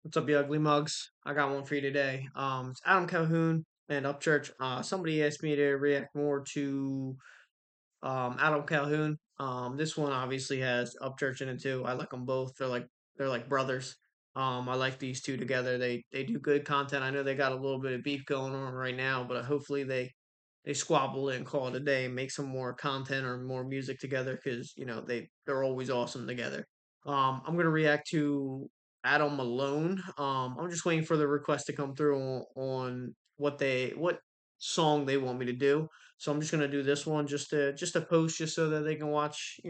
What's up, you ugly mugs? I got one for you today. It's Adam Calhoun and Upchurch. Somebody asked me to react more to Adam Calhoun. This one obviously has Upchurch in it too. I like them both. They're like brothers. I like these two together. They do good content. I know they got a little bit of beef going on right now, but hopefully they squabble it and call it a day, and make some more content or more music together because they're always awesome together. I'm gonna react to Adam Malone. I'm just waiting for the request to come through on what song they want me to do. So I'm just gonna do this one just to post just so that they can watch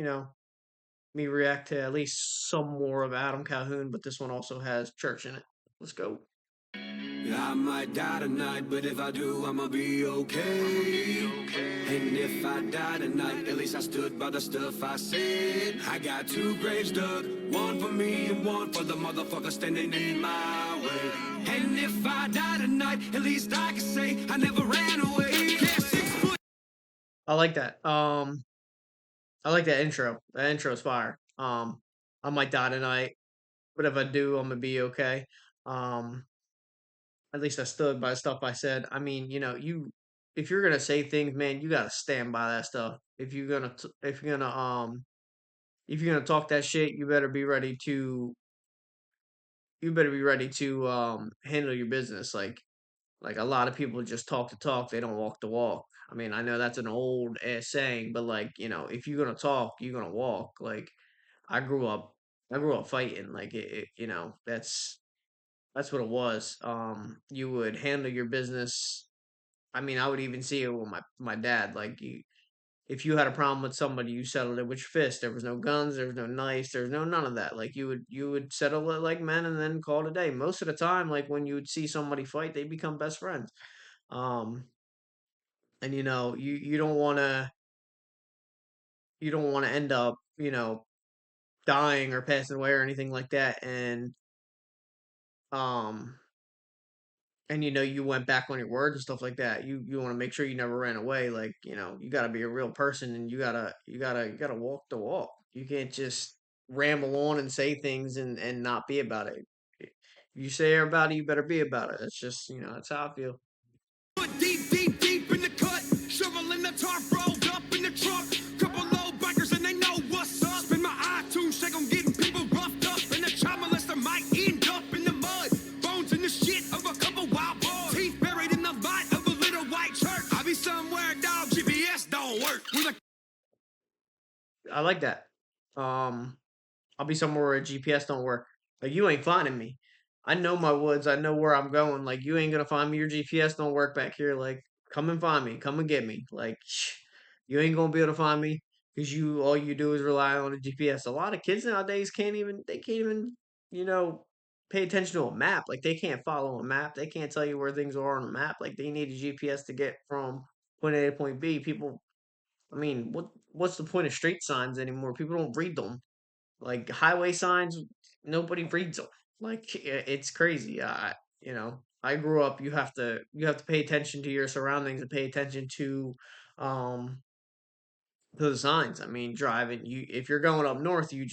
me react to at least some more of Adam Calhoun. But this one also has church in it. Let's go. I might die tonight, but if I do, I'ma be okay. And if I die tonight, at least I stood by the stuff I said. I got two graves dug, one for me and one for the motherfucker standing in my way. And if I die tonight, at least I can say I never ran away. Yeah, 6 foot. I like that. I like that intro. That intro is fire. I might die tonight, but if I do, I'm gonna be okay. Um, At least I stood by the stuff I said. I mean, you if you're gonna say things, man, you gotta stand by that stuff. If you're gonna talk that shit, you better be ready to handle your business. Like a lot of people just talk the talk, they don't walk the walk. I mean, I know that's an old ass saying, but if you're gonna talk, you're gonna walk. Like I grew up, I grew up fighting. That's what it was. You would handle your business. I mean, I would even see it with my dad. If you had a problem with somebody, you settled it with your fist. There was no guns, there was no knives, there was no none of that. Like you would settle it like men and then call it a day. Most of the time, like when you would see somebody fight, they become best friends. Um, and you don't want to end up dying or passing away or anything like that. Um and you went back on your word and stuff like that. You want to make sure you never ran away. You got to be a real person, and you gotta walk the walk. You can't just ramble on and say things and not be about it. If you say you're about it, you better be about it. That's just that's how I feel. Deep, deep, deep in the cut. Shoveling the tarp, rolled up in the truck. Couple low bikers and they know what's up. Spin my iTunes, check on getting people roughed up. And the child molester might end up in the mud. Bones in the shit of a couple wild boys. Teeth buried in the light of a little white church. I be somewhere, dog, GPS don't work. With a I like that. Um, I'll be somewhere where GPS don't work. Like you ain't finding me. I know my woods. I know where I'm going. Like you ain't gonna find me. Your GPS don't work back here. Like come and find me. Come and get me. Like you ain't gonna be able to find me because you all you do is rely on a GPS. A lot of kids nowadays can't even you know pay attention to a map. Like they can't follow a map. They can't tell you where things are on a map. Like they need a GPS to get from point A to point B. People, I mean, what's the point of street signs anymore? People don't read them. Like highway signs, nobody reads them. It's crazy. I grew up. You have to pay attention to your surroundings and pay attention um to the signs. I mean, driving. If you're going up north, you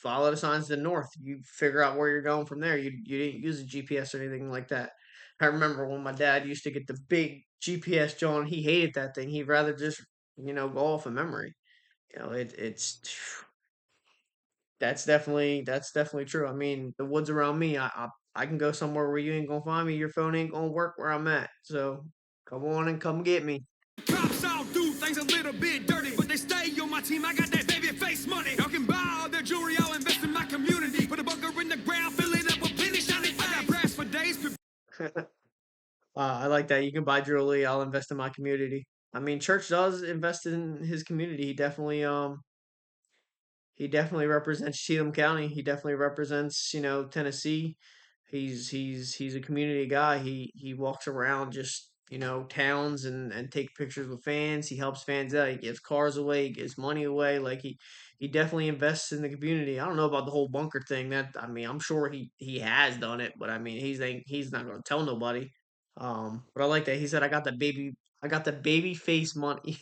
follow the signs to the north. You figure out where you're going from there. You didn't use a GPS or anything like that. I remember when my dad used to get the big GPS, John. He hated that thing. He'd rather just go off of memory. It's that's definitely true. I mean, the woods around me, I can go somewhere where you ain't gonna find me. Your phone ain't gonna work where I'm at. So come on and come get me. cops all do things a little bit dirty, but they stay on my team. I got that baby face money. Y'all can buy all their jewelry, I'll invest in my community. Put a bunker in the ground, fill it up with plenty shiny. I got brass for days. I like that. You can buy jewelry. I'll invest in my community. I mean, Church does invest in his community. He definitely represents Cheatham County. He definitely represents, Tennessee. He's a community guy. He walks around just, towns and take pictures with fans. He helps fans out. He gives cars away, he gives money away. He definitely invests in the community. I don't know about the whole bunker thing. That I mean, I'm sure he has done it, but I mean, he's not going to tell nobody. But I like that. He said I got the baby face money.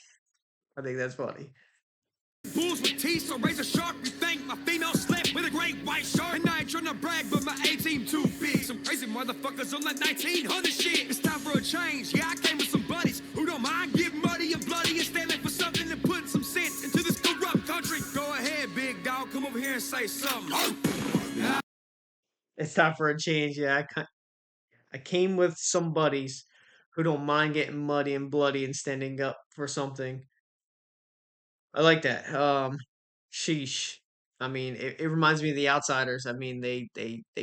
I think that's funny. Bulls with teeth, so razor sharp. You think my female slept with a great white shark. And I ain't trying to brag, but but my A team too big. Some crazy motherfuckers on that 1900 shit. It's time for a change. Yeah, I came with some buddies who don't mind getting muddy and bloody and standing for something and putting some sense into this corrupt country. Go ahead, big dog. Come over here and say something. It's time for a change. Yeah, I came with some buddies who don't mind getting muddy and bloody and standing up for something. I like that. Sheesh. I mean, it reminds me of the Outsiders. I mean, they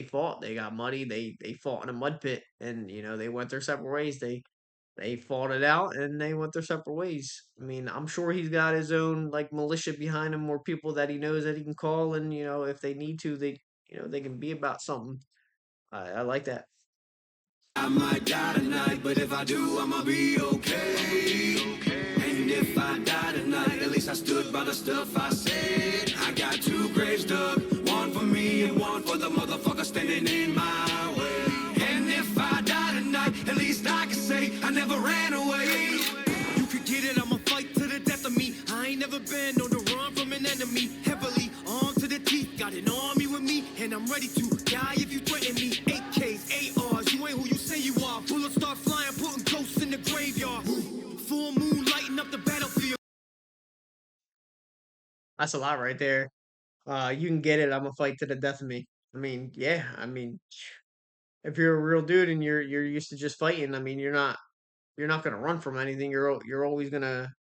fought. They got muddy. They fought in a mud pit, and they went their separate ways. They fought it out, and they went their separate ways. I mean, I'm sure he's got his own like militia behind him, or people that he knows that he can call, and if they need to, they can be about something. I like that. I might die tonight, but if I do, I'ma be okay. And if I die tonight, at least I stood by the stuff I said. I got two graves dug, one for me and one for the motherfucker standing in my way. And if I die tonight, at least I can say I never ran away. You could get it, I'ma fight to the death of me. I ain't never been on the run from an enemy. Heavily armed to the teeth, got an army with me, and I'm ready to die if you threaten me. AKs, ARs, you ain't who you say you are. Bullets start flying, putting ghosts in the graveyard. Full moon lighting up the battlefield. That's a lot right there. You can get it. I'm gonna fight to the death of me. I mean, yeah. I mean, if you're a real dude and you're used to just fighting, I mean, you're not gonna run from anything. You're always gonna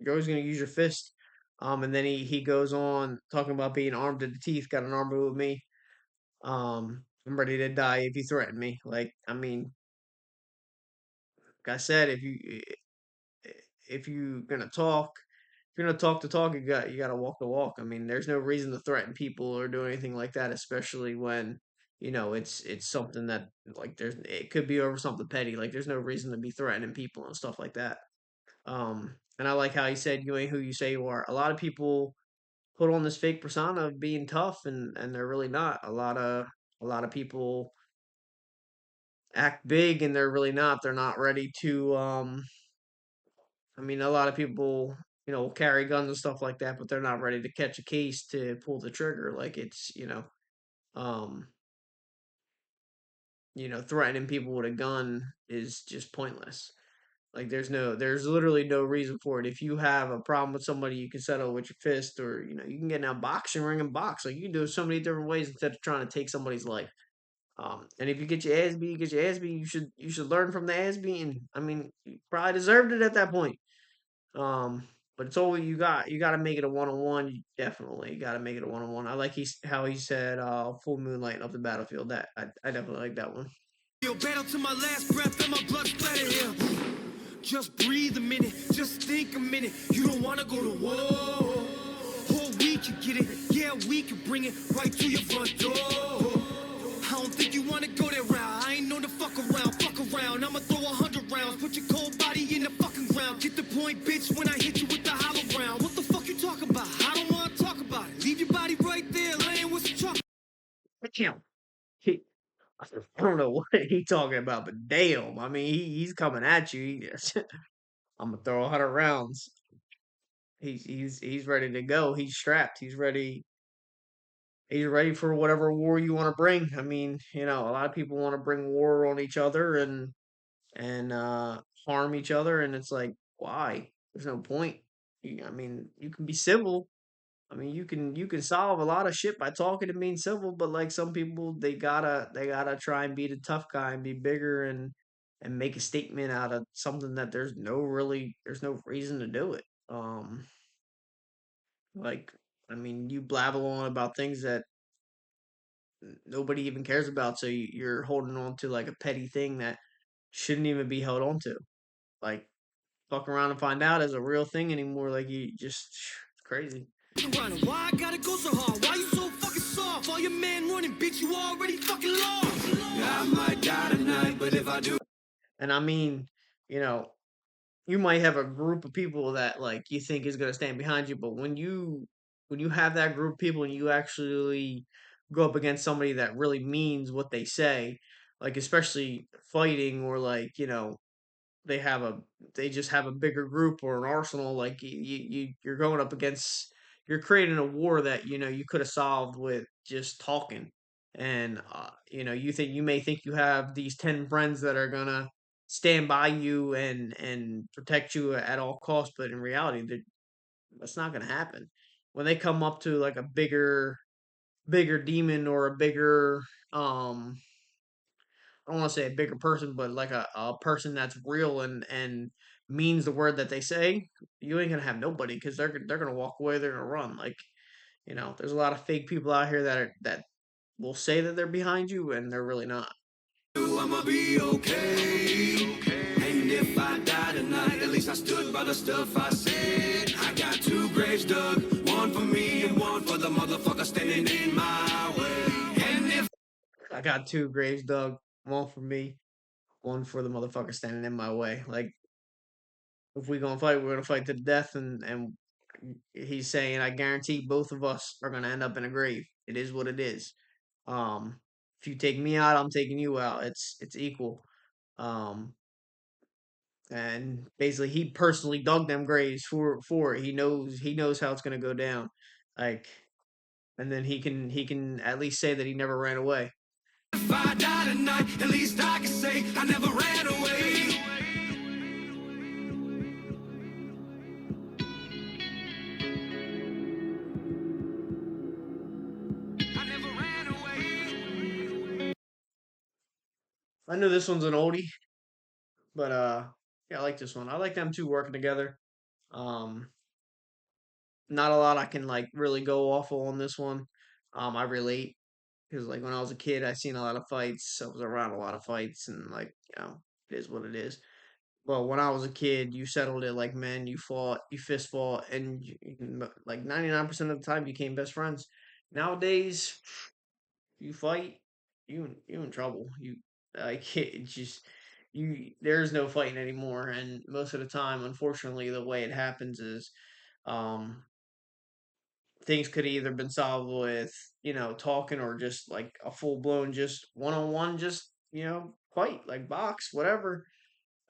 use your fist. And then he goes on talking about being armed to the teeth. Got an armor with me. I'm ready to die if you threaten me. Like, I mean, like I said, if you're gonna talk, if you're gonna talk the talk, you gotta walk the walk. I mean, there's no reason to threaten people or do anything like that, especially when it's something that like it could be over something petty. Like, there's no reason to be threatening people and stuff like that. And I like how he said, "You ain't who you say you are." A lot of people put on this fake persona of being tough, and they're really not. A lot of people act big, and they're really not. They're not ready to. I mean, a lot of people, carry guns and stuff like that, but they're not ready to catch a case to pull the trigger. Like, um, threatening people with a gun is just pointless. Like, there's literally no reason for it. If you have a problem with somebody, you can settle with your fist, or you can get in a boxing ring and box. Like, you can do it so many different ways instead of trying to take somebody's life. And if you get your ass beat, you get your ass beat. You should learn from the ass beating. I mean, you probably deserved it at that point. But it's always you got to make it a one on one. You definitely got to make it a one on one. I like how he said, "Full moonlight of the battlefield." That I definitely like that one. Feel battle to my last breath and my blood splatter here. Just breathe a minute, just think a minute. You don't wanna go to war. Oh, we can get it, yeah, we can bring it right to your front door. I don't think you wanna go that route. I ain't known to fuck around, fuck around. I'ma throw 100 rounds, put your cold body in the fucking ground. Get the point, bitch, when I hit you with the hollow round. What the fuck you talking about? I don't wanna talk about it. Leave your body right there, laying with some chalk. Damn, he, I don't know what he talking about, but damn, I mean, he's coming at you. I'm gonna throw 100 rounds. He's ready to go. He's strapped. He's ready. He's ready for whatever war you want to bring. I mean, a lot of people want to bring war on each other and harm each other, and it's like, why? There's no point. I mean, you can be civil. I mean, you can solve a lot of shit by talking and being civil, but like some people, they gotta try and be the tough guy and be bigger and make a statement out of something that there's no reason to do it. Like, I mean, you blabble on about things that nobody even cares about, so you're holding on to like a petty thing that shouldn't even be held on to. Like, fuck around and find out is a real thing anymore. Like, you just it's crazy. Why I gotta go so hard? Why you so fucking soft? All your men running, bitch, you already fucking lost. Yeah, I might die tonight, but if I do. And I mean, you know, you might have a group of people that like you think is gonna stand behind you, but when you have that group of people and you actually go up against somebody that really means what they say, like especially fighting or like, they have a they just have a bigger group or an arsenal, like you're going up against you're creating a war that you could have solved with just talking. and you may think you have these 10 friends that are gonna stand by you and protect you at all costs, but in reality, that's not gonna happen. When they come up to like a bigger demon or a bigger um I don't want to say a bigger person, but like a person that's real and means the word that they say, you ain't gonna have nobody because they're gonna walk away, they're gonna run. Like, there's a lot of fake people out here that will say that they're behind you and they're really not. I'ma be okay. And if I die tonight, at least I stood by the stuff I said. I got two graves dug, one for me and one for the motherfucker standing in my way. And if I got two graves dug, one for me, one for the motherfucker standing in my way. Like, if we gonna fight, we're gonna fight to the death, and he's saying, I guarantee both of us are gonna end up in a grave. It is what it is. Um, if you take me out, I'm taking you out. It's equal. Um, and basically, he personally dug them graves for it. He knows how it's gonna go down. Like, and then he can at least say that he never ran away. I die tonight, at least I can say I never ran away. I never ran away. I know this one's an oldie, but yeah, I like this one. I like them two working together. Um, Not a lot I can like really go off on this one. I relate because like when I was a kid, I seen a lot of fights. I was around a lot of fights, and like it is what it is. But when I was a kid, you settled it like men. You fought, you fist fought, and like 99% of the time became best friends. Nowadays, you fight, you in trouble. You like it's just there's no fighting anymore, and most of the time, unfortunately, the way it happens is um things could either been solved with talking or just like a full blown just one on one just fight like box whatever.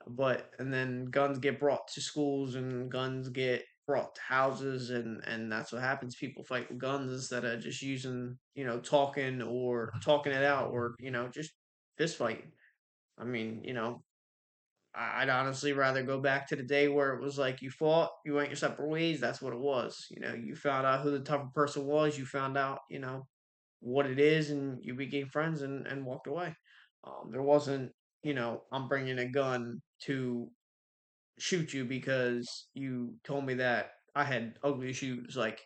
But and then guns get brought to schools and guns get brought to houses, and that's what happens. People fight with guns instead of just using talking or talking it out or just fist fighting. I mean, I'd honestly rather go back to the day where it was like you fought, you went your separate ways. That's what it was. You found out who the tougher person was. You found out, what it is, and you became friends and walked away. There wasn't, I'm bringing a gun to shoot you because you told me that I had ugly shoes. Like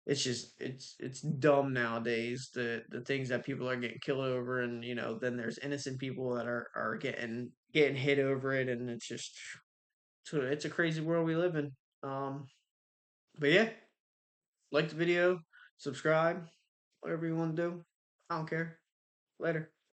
it's just it's dumb nowadays. The things that people are getting killed over, and then there's innocent people that are getting hit over it, and it's a crazy world we live in. Um, but yeah, like the video, subscribe, whatever you want to do. I don't care. Later.